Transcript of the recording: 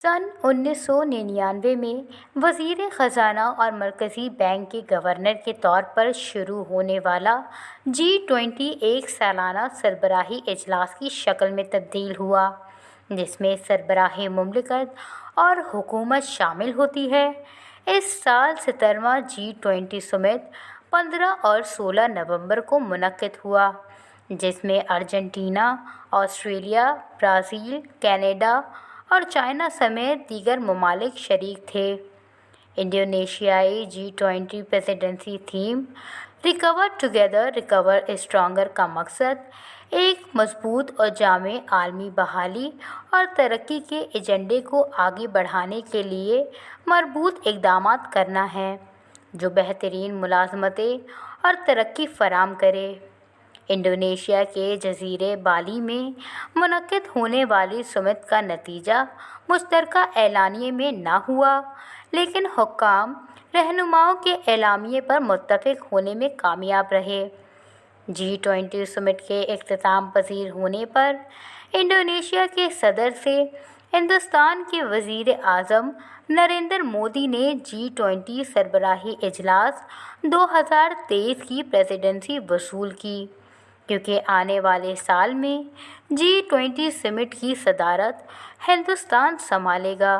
सन 1999 में वज़ीर ख़ज़ाना और मरकज़ी बैंक के गवर्नर के तौर पर शुरू होने वाला G20 एक सालाना सरबराही इजलास की शक्ल में तब्दील हुआ, जिसमें सरबराही मुमलिकत और हुकूमत शामिल होती है। इस साल 17वां G20 समिट 15 और 16 नवंबर को मुनक्किद हुआ, जिसमें अर्जेंटीना, ऑस्ट्रेलिया, ब्राज़ील, कनाडा और चाइना समेत दीगर ममालिक शरीक थे। इंडोनेशियाई G20 presidency theme recover together recover stronger का मकसद एक मजबूत और जामे आलमी बहाली और तरक्की के एजेंडे को आगे बढ़ाने के लिए मरबूत इक़दामात करना है, जो बेहतरीन मुलाज़मतें और तरक्की फराहम करे। इंडोनेशिया के जज़ीरे बाली में मुनक्किद होने वाली समिट का नतीजा मुश्तरका एलानिये में न हुआ, लेकिन हुक्काम रहनुमाओं के एलामिये पर मुत्तफ़िक़ होने में कामयाब रहे। G20 समिट के इख्तिताम पज़ीर होने पर इंडोनेशिया के सदर से हिंदुस्तान के वज़ीर आज़म नरेंद्र मोदी ने G20 सरबराही इजलास 2023 की प्रेसिडेंसी वसूल की, क्योंकि आने वाले साल में G20 समिट की सदारत हिंदुस्तान संभालेगा।